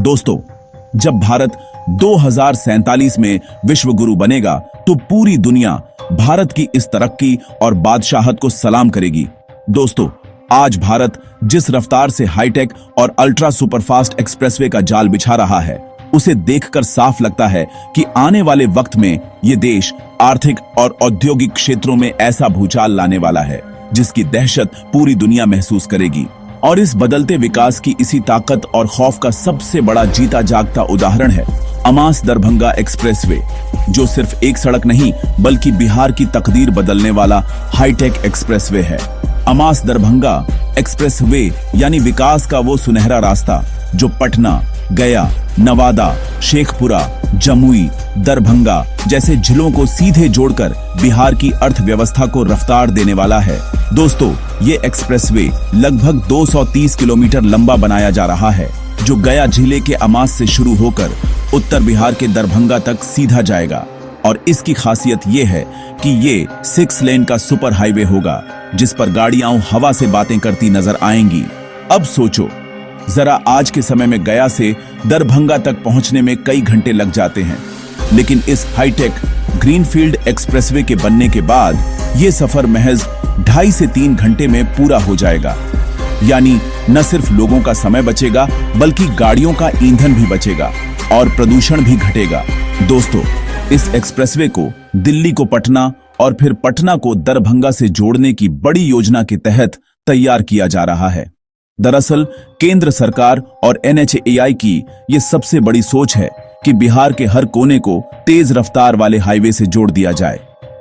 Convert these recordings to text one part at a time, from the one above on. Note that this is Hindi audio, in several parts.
दोस्तों, जब भारत 2047 में विश्व गुरु बनेगा तो पूरी दुनिया भारत की इस तरक्की और बादशाहत को सलाम करेगी। दोस्तों, आज भारत जिस रफ्तार से हाईटेक और अल्ट्रा सुपरफास्ट एक्सप्रेसवे का जाल बिछा रहा है, उसे देखकर साफ लगता है कि आने वाले वक्त में ये देश आर्थिक और औद्योगिक क्षेत्रों में ऐसा भूचाल लाने वाला है जिसकी दहशत पूरी दुनिया महसूस करेगी। और इस बदलते विकास की इसी ताकत और खौफ का सबसे बड़ा जीता जागता उदाहरण है अमास दरभंगा एक्सप्रेसवे, जो सिर्फ एक सड़क नहीं बल्कि बिहार की तकदीर बदलने वाला हाईटेक एक्सप्रेसवे है। अमास दरभंगा एक्सप्रेसवे यानी विकास का वो सुनहरा रास्ता जो पटना, गया, नवादा, शेखपुरा, जमुई, दरभंगा जैसे जिलों को सीधे जोड़कर बिहार की अर्थव्यवस्था को रफ्तार देने वाला है। दोस्तों, ये एक्सप्रेसवे लगभग 230 किलोमीटर लंबा बनाया जा रहा है, जो गया जिले के अमास से शुरू होकर उत्तर बिहार के दरभंगा तक सीधा जाएगा। और इसकी खासियत ये है कि ये 6 लेन का सुपर हाईवे होगा, जिस पर गाड़ियां हवा से बातें करती नजर आएंगी। अब सोचो जरा, आज के समय में गया से दरभंगा तक पहुंचने में कई घंटे लग जाते हैं, लेकिन इस हाईटेक ग्रीनफील्ड एक्सप्रेसवे के बनने के बाद ये सफर महज 2.5 से 3 घंटे में पूरा हो जाएगा। यानी न सिर्फ लोगों का समय बचेगा बल्कि गाड़ियों का ईंधन भी बचेगा और प्रदूषण भी घटेगा। दोस्तों, इस एक्सप्रेसवे को दिल्ली को पटना और फिर पटना को दरभंगा से जोड़ने की बड़ी योजना के तहत तैयार किया जा रहा है। दरअसल केंद्र सरकार और NHAI की ये सबसे बड़ी सोच है कि बिहार के हर कोने को तेज रफ्तार वाले हाईवे से जोड़ दिया जाए,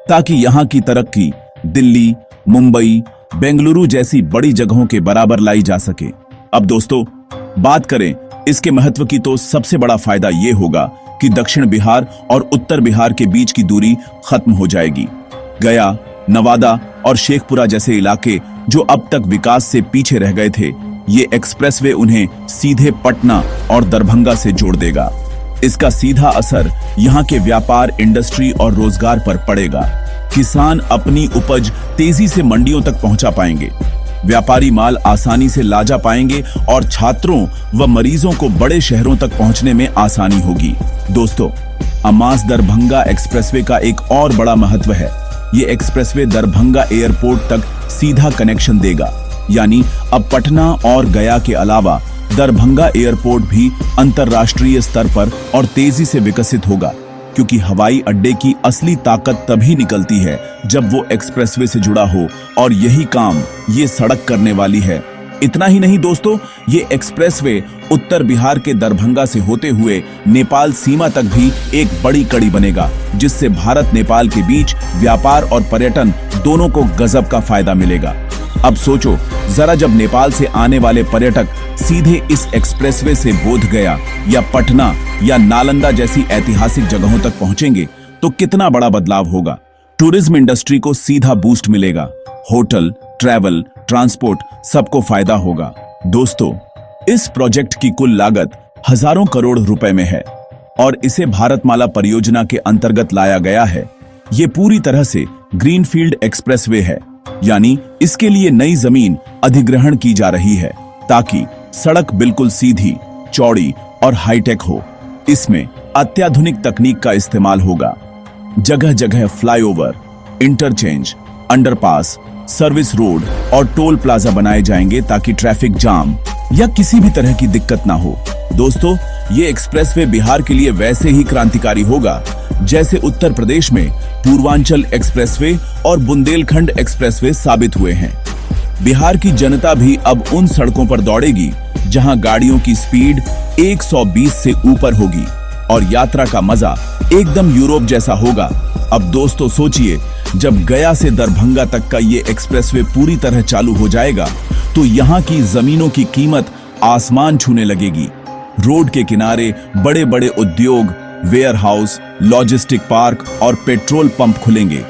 ताकि यहाँ की तरक्की दिल्ली, मुंबई, बेंगलुरु जैसी बड़ी जगहों के बराबर लाई जा सके। अब दोस्तों, बात करें इसके महत्व की, तो सबसे बड़ा फायदा ये होगा कि दक्षिण बिहार और उत्तर बिहार के बीच की दूरी खत्म हो जाएगी। गया, नवादा और शेखपुरा जैसे इलाके जो अब तक विकास से पीछे रह गए थे, ये एक्सप्रेसवे उन्हें सीधे पटना और दरभंगा से जोड़ देगा। इसका सीधा असर यहाँ के व्यापार, इंडस्ट्री और रोजगार पर पड़ेगा। किसान अपनी उपज तेजी से मंडियों तक पहुंचा पाएंगे, व्यापारी माल आसानी से ला जा पाएंगे और छात्रों व मरीजों को बड़े शहरों तक पहुंचने में आसानी होगी। दोस्तों, अमास दरभंगा एक्सप्रेसवे का एक और बड़ा महत्व है। ये एक्सप्रेसवे दरभंगा एयरपोर्ट तक सीधा कनेक्शन देगा, यानी अब पटना और गया के अलावा दरभंगा एयरपोर्ट भी अंतर्राष्ट्रीय स्तर पर और तेजी से विकसित होगा, क्योंकि हवाई अड्डे की असली ताकत तभी निकलती है जब वो एक्सप्रेसवे से जुड़ा हो, और यही काम ये सड़क करने वाली है। इतना ही नहीं दोस्तों, ये एक्सप्रेसवे उत्तर बिहार के दरभंगा से होते हुए नेपाल सीमा तक भी एक बड़ी कड़ी बनेगा, जिससे भारत नेपाल के बीच व्यापार और पर्यटन दोनों को गजब का फायदा मिलेगा। अब सोचो जरा, जब नेपाल से आने वाले पर्यटक सीधे इस एक्सप्रेसवे से बोधगया या पटना या नालंदा जैसी ऐतिहासिक जगहों तक पहुंचेंगे तो कितना बड़ा बदलाव होगा। टूरिज्म इंडस्ट्री को सीधा बूस्ट मिलेगा, होटल, ट्रैवल, ट्रांसपोर्ट सबको फायदा होगा। दोस्तों, इस प्रोजेक्ट की कुल लागत हजारों करोड़ रुपए में है और इसे भारतमाला परियोजना के अंतर्गत लाया गया है। ये पूरी तरह से ग्रीनफील्ड एक्सप्रेसवे है, यानी इसके लिए नई जमीन अधिग्रहण की जा रही है ताकि सड़क बिल्कुल सीधी, चौड़ी और हाईटेक हो। इसमें अत्याधुनिक तकनीक का इस्तेमाल होगा। जगह जगह flyover, interchange, underpass, service road और टोल प्लाजा बनाए जाएंगे ताकि ट्रैफिक जाम या किसी भी तरह की दिक्कत ना हो। दोस्तों, ये एक्सप्रेसवे बिहार के लिए वैसे ही क्रांतिकारी होगा जैसे उत्तर प्रदेश में पूर्वांचल एक्सप्रेसवे और बुंदेलखंड एक्सप्रेसवे साबित हुए हैं। बिहार की जनता भी अब उन सड़कों पर दौड़ेगी जहां गाड़ियों की स्पीड 120 से ऊपर होगी और यात्रा का मजा एकदम यूरोप जैसा होगा। अब दोस्तों सोचिए, जब गया से दरभंगा तक का ये एक्सप्रेसवे पूरी तरह चालू हो जाएगा तो यहाँ की जमीनों की कीमत आसमान छूने लगेगी। रोड के किनारे बड़े बड़े उद्योग, वेयर हाउस, लॉजिस्टिक पार्क और पेट्रोल पंप खुलेंगे।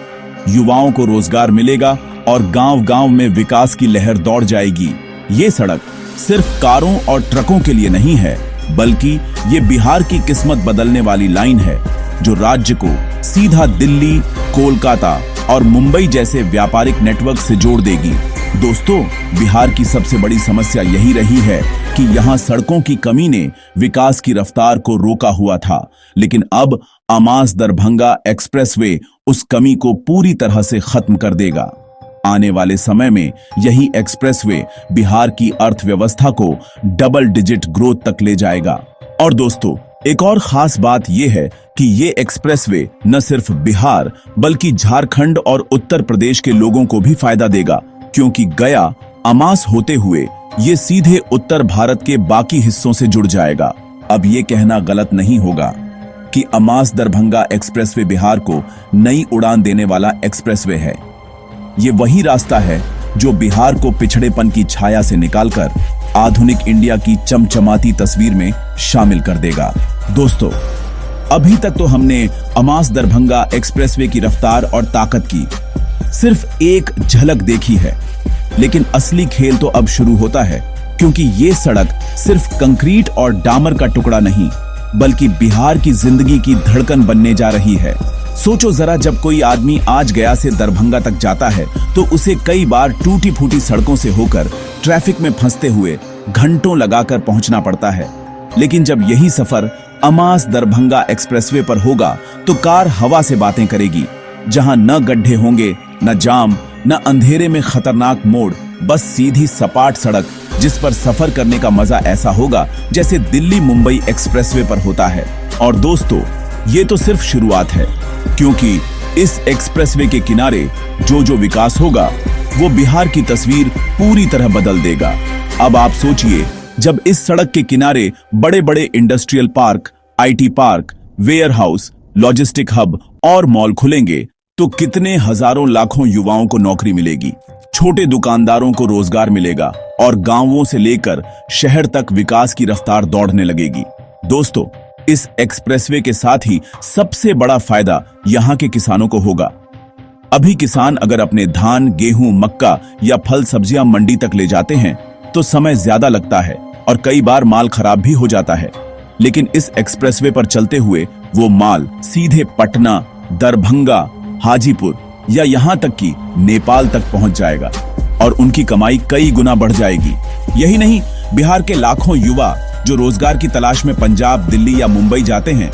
युवाओं को रोजगार मिलेगा और गांव-गांव में विकास की लहर दौड़ जाएगी। ये सड़क सिर्फ कारों और ट्रकों के लिए नहीं है, बल्कि ये बिहार की किस्मत बदलने वाली लाइन है जो राज्य को सीधा दिल्ली, कोलकाता और मुंबई जैसे व्यापारिक नेटवर्क से जोड़ देगी। दोस्तों, बिहार की सबसे बड़ी समस्या यही रही है कि यहाँ सड़कों की कमी ने विकास की रफ्तार को रोका हुआ था, लेकिन अब अमास दरभंगा एक्सप्रेसवे उस कमी को पूरी तरह से खत्म कर देगा। आने वाले समय में यही एक्सप्रेसवे बिहार की अर्थव्यवस्था को डबल डिजिट ग्रोथ तक ले जाएगा। और दोस्तों, एक और खास बात यह है कि ये एक्सप्रेसवे न सिर्फ बिहार बल्कि झारखंड और उत्तर प्रदेश के लोगों को भी फायदा देगा, क्योंकि गया अमास होते हुए ये सीधे उत्तर भारत के बाकी हिस्सों से जुड़ जाएगा। अब ये कहना गलत नहीं होगा कि अमास दरभंगा एक्सप्रेसवे बिहार को नई उड़ान देने वाला एक्सप्रेसवे है। ये वही रास्ता है जो बिहार को पिछड़ेपन की छाया से निकालकर आधुनिक इंडिया की चमचमाती तस्वीर में शामिल कर देगा। दोस्तों, अभी तक तो हमने अमास दरभंगा एक्सप्रेसवे की रफ्तार और ताकत की सिर्फ एक झलक देखी है, लेकिन असली खेल तो अब शुरू होता है, क्योंकि ये सड़क सिर्फ कंक्रीट और डामर का टुकड़ा नहीं बल्कि बिहार की जिंदगी की धड़कन बनने जा रही है। सोचो जरा, जब कोई आदमी आज गया से दरभंगा तक जाता है तो उसे कई बार टूटी फूटी सड़कों से होकर ट्रैफिक में फंसते हुए घंटों लगाकर पहुंचना पड़ता है, लेकिन जब यही सफर अमास दरभंगा एक्सप्रेसवे पर होगा तो कार हवा से बातें करेगी, जहां न गड्ढे होंगे, न जाम, न अंधेरे में खतरनाक मोड़, बस सीधी सपाट सड़क जिस पर सफर करने का मजा ऐसा होगा जैसे दिल्ली मुंबई एक्सप्रेसवे पर होता है। और दोस्तों, ये तो सिर्फ शुरुआत है, क्योंकि इस एक्सप्रेसवे के किनारे जो जो विकास होगा वो बिहार की तस्वीर पूरी तरह बदल देगा। अब आप सोचिए, जब इस सड़क के किनारे बड़े बड़े industrial park, IT park, warehouse, logistic hub और मॉल खुलेंगे तो कितने हजारों लाखों युवाओं को नौकरी मिलेगी, छोटे दुकानदारों को रोजगार मिलेगा और गांवों से लेकर शहर तक विकास की रफ्तार दौड़ने लगेगी। दोस्तों, इस एक्सप्रेसवे के साथ ही सबसे बड़ा फायदा यहां के किसानों को होगा। अभी किसान अगर अपने धान, गेहूं, मक्का या फल सब्जियां मंडी तक ले जाते हैं तो समय ज्यादा लगता है और कई बार माल खराब भी हो जाता है, लेकिन इस एक्सप्रेसवे पर चलते हुए वो माल सीधे पटना, दरभंगा, हाजीपुर या यहां तक कि नेपाल तक पहुंच जाएगा और उनकी कमाई कई गुना बढ़ जाएगी। यही नहीं, बिहार के लाखों युवा जो रोजगार की तलाश में पंजाब, दिल्ली या मुंबई जाते हैं,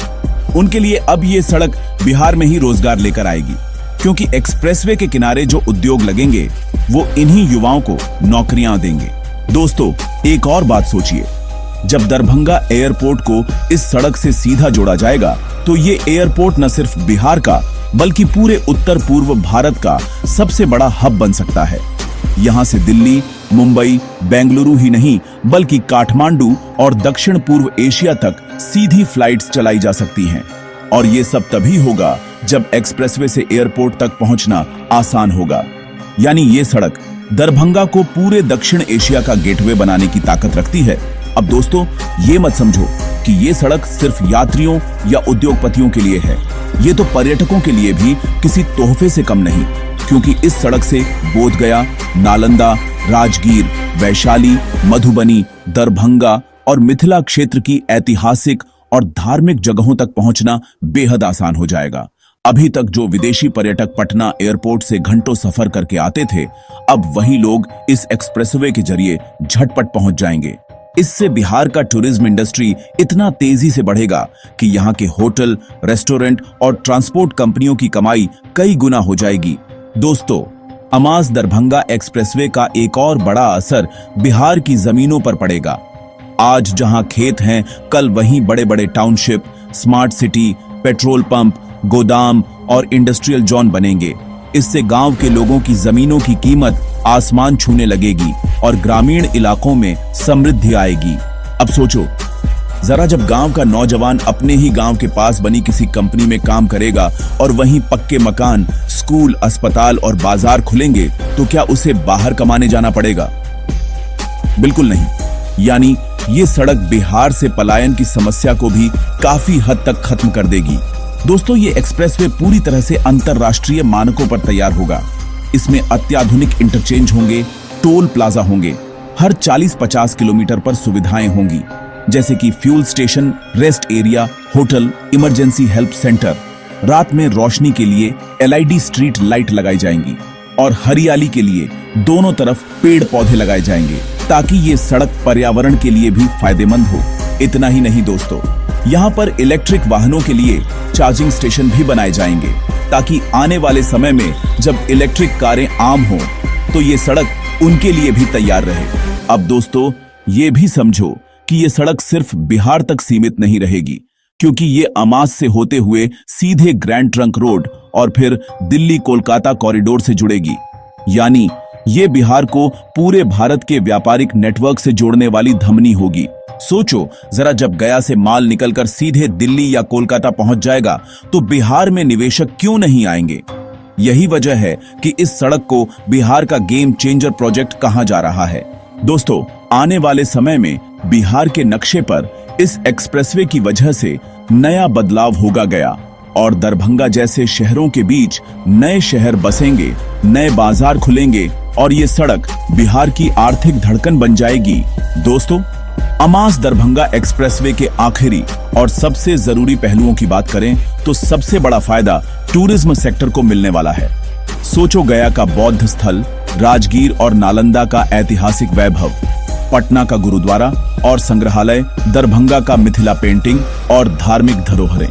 उनके लिए अब ये सड़क बिहार में ही रोजगार लेकर आएगी, क्योंकि एक्सप्रेसवे के किनारे जो उद्योग लगेंगे वो इन्हीं युवाओं को नौकरियां देंगे। दोस्तों, एक और बात सोचिए, जब दरभंगा एयरपोर्ट को इस सड़क से सीधा जोड़ा जाएगा तो ये एयरपोर्ट न सिर्फ बिहार का बल्कि पूरे उत्तर पूर्व भारत का सबसे बड़ा हब बन सकता है। यहां से दिल्ली, मुंबई, बेंगलुरु ही नहीं बल्कि काठमांडू और दक्षिण पूर्व एशिया तक सीधी फ्लाइट्स चलाई जा सकती हैं। और ये सब तभी होगा जब एक्सप्रेसवे से एयरपोर्ट तक पहुंचना आसान होगा। यानी ये सड़क दरभंगा को पूरे दक्षिण एशिया का गेटवे बनाने की ताकत रखती है। अब दोस्तों, ये मत समझो कि ये सड़क सिर्फ यात्रियों या उद्योगपतियों के लिए है, ये तो पर्यटकों के लिए भी किसी तोहफे से कम नहीं, क्योंकि इस सड़क से बोधगया, नालंदा, राजगीर, वैशाली, मधुबनी, दरभंगा और मिथिला क्षेत्र की ऐतिहासिक और धार्मिक जगहों तक पहुंचना बेहद आसान हो जाएगा। अभी तक जो विदेशी पर्यटक पटना एयरपोर्ट से घंटों सफर करके आते थे, अब वही लोग इस एक्सप्रेसवे के जरिए झटपट पहुंच जाएंगे। इससे बिहार का टूरिज्म इंडस्ट्री इतना तेजी से बढ़ेगा कि यहाँ के होटल, रेस्टोरेंट और ट्रांसपोर्ट कंपनियों की कमाई कई गुना हो जाएगी। दोस्तों, अमास दरभंगा एक्सप्रेसवे का एक और बड़ा असर बिहार की जमीनों पर पड़ेगा। आज जहां खेत हैं, कल वहीं बड़े बड़े township, smart city, petrol pump, गोदाम और इंडस्ट्रियल जोन बनेंगे। इससे गांव के लोगों की जमीनों की कीमत आसमान छूने लगेगी और ग्रामीण इलाकों में समृद्धि आएगी। अब सोचो जरा, जब गांव का नौजवान अपने ही गांव के पास बनी किसी कंपनी में काम करेगा और वहीं पक्के मकान, स्कूल, अस्पताल और बाजार खुलेंगे, तो क्या उसे बाहर कमाने जाना पड़ेगा? बिल्कुल नहीं। यानी ये सड़क बिहार से पलायन की समस्या को भी काफी हद तक खत्म कर देगी। दोस्तों, ये एक्सप्रेसवे पूरी तरह से अंतरराष्ट्रीय मानकों पर तैयार होगा। इसमें अत्याधुनिक इंटरचेंज होंगे, टोल प्लाजा होंगे, हर 40-50 किलोमीटर पर सुविधाएं होंगी, जैसे कि fuel station, rest area, hotel, emergency help centre. रात में रोशनी के लिए LED स्ट्रीट लाइट लगाई जाएंगी। और हरियाली के लिए दोनों तरफ पेड़ पौधे लगाए जाएंगे ताकि ये सड़क पर्यावरण के लिए भी फायदेमंद हो। इतना ही नहीं दोस्तों, यहाँ पर इलेक्ट्रिक वाहनों के लिए चार्जिंग स्टेशन भी बनाए जाएंगे ताकि आने वाले समय में जब इलेक्ट्रिक कारें आम हो तो ये सड़क उनके लिए भी तैयार रहे। अब दोस्तों ये भी समझो कि ये सड़क सिर्फ बिहार तक सीमित नहीं रहेगी, क्योंकि ये अमास से होते हुए सीधे ग्रैंड ट्रंक रोड और फिर दिल्ली कोलकाता कॉरिडोर से जुड़ेगी। यानी ये बिहार को पूरे भारत के व्यापारिक नेटवर्क से जोड़ने वाली धमनी होगी। सोचो जरा, जब गया से माल निकलकर सीधे दिल्ली या कोलकाता पहुंच जाएगा तो बिहार में निवेशक क्यों नहीं आएंगे। यही वजह है कि इस सड़क को बिहार का गेम चेंजर प्रोजेक्ट कहा जा रहा है। दोस्तों आने वाले समय में बिहार के नक्शे पर इस एक्सप्रेसवे की वजह से नया बदलाव होगा गया और दरभंगा जैसे शहरों के बीच नए शहर बसेंगे, नए बाजार खुलेंगे और ये सड़क बिहार की आर्थिक धड़कन बन जाएगी। दोस्तों अमास दरभंगा एक्सप्रेसवे के आखिरी और सबसे जरूरी पहलुओं की बात करें तो सबसे बड़ा फायदा टूरिज्म सेक्टर को मिलने वाला है। सोचो गया का बौद्ध स्थल, राजगीर और नालंदा का ऐतिहासिक वैभव, पटना का गुरुद्वारा और संग्रहालय, दरभंगा का मिथिला पेंटिंग और धार्मिक धरोहरें,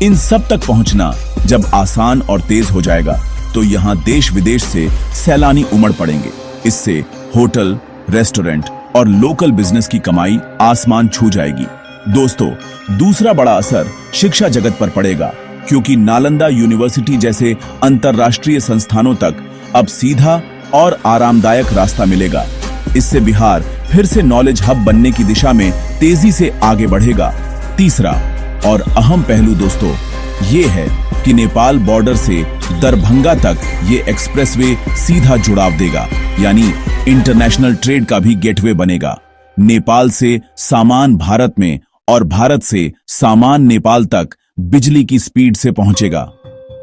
इन सब तक पहुंचना जब आसान और तेज हो जाएगा तो यहाँ देश विदेश से सैलानी उमड़ पड़ेंगे। इससे होटल, रेस्टोरेंट और लोकल बिजनेस की कमाई आसमान छू जाएगी। दोस्तों दूसरा बड़ा असर शिक्षा जगत पर पड़ेगा, क्योंकि नालंदा यूनिवर्सिटी जैसे अंतरराष्ट्रीय संस्थानों तक अब सीधा और आरामदायक रास्ता मिलेगा। इससे बिहार फिर से नॉलेज हब बनने की दिशा में तेजी से आगे बढ़ेगा। तीसरा और अहम पहलू दोस्तों ये है कि नेपाल बॉर्डर से दरभंगा तक ये एक्सप्रेसवे सीधा जुड़ाव देगा, यानी इंटरनेशनल ट्रेड का भी गेटवे बनेगा। नेपाल से सामान भारत में और भारत से सामान नेपाल तक बिजली की स्पीड से पहुंचेगा।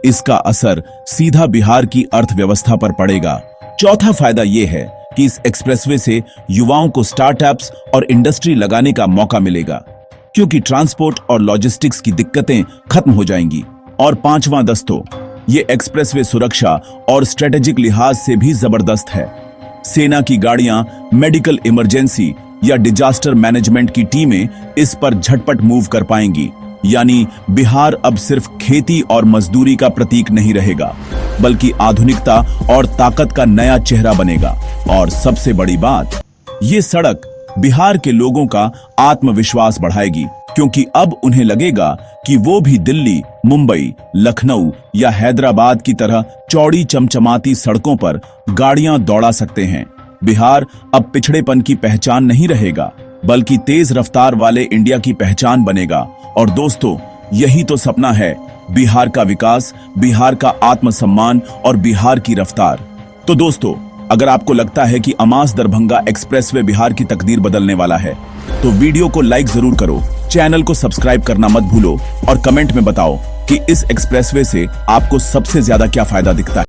इसका असर सीधा बिहार की अर्थव्यवस्था पर पड़ेगा। चौथा फायदा यह है कि इस एक्सप्रेसवे से युवाओं को स्टार्टअप्स और इंडस्ट्री लगाने का मौका मिलेगा, क्योंकि ट्रांसपोर्ट और लॉजिस्टिक्स की दिक्कतें खत्म हो जाएंगी। और पांचवां दोस्तों, ये एक्सप्रेसवे सुरक्षा और स्ट्रेटेजिक लिहाज से भी जबरदस्त है। सेना की गाड़ियां, मेडिकल इमरजेंसी या डिजास्टर मैनेजमेंट की टीमें इस पर झटपट मूव कर पाएंगी। यानी बिहार अब सिर्फ खेती और मजदूरी का प्रतीक नहीं रहेगा, बल्कि आधुनिकता और ताकत का नया चेहरा बनेगा। और सबसे बड़ी बात, ये सड़क बिहार के लोगों का आत्मविश्वास बढ़ाएगी, क्योंकि अब उन्हें लगेगा कि वो भी दिल्ली, मुंबई, लखनऊ या हैदराबाद की तरह चौड़ी चमचमाती सड़कों पर गाड़ियां दौड़ा सकते हैं। बिहार अब पिछड़ेपन की पहचान नहीं रहेगा, बल्कि तेज रफ्तार वाले इंडिया की पहचान बनेगा। और दोस्तों यही तो सपना है, बिहार का विकास, बिहार का आत्मसम्मान और बिहार की रफ्तार। तो दोस्तों अगर आपको लगता है कि अमास दरभंगा एक्सप्रेसवे बिहार की तकदीर बदलने वाला है तो वीडियो को लाइक जरूर करो, चैनल को सब्सक्राइब करना मत भूलो और कमेंट में बताओ कि इस एक्सप्रेसवे से आपको सबसे ज्यादा क्या फायदा दिखता है।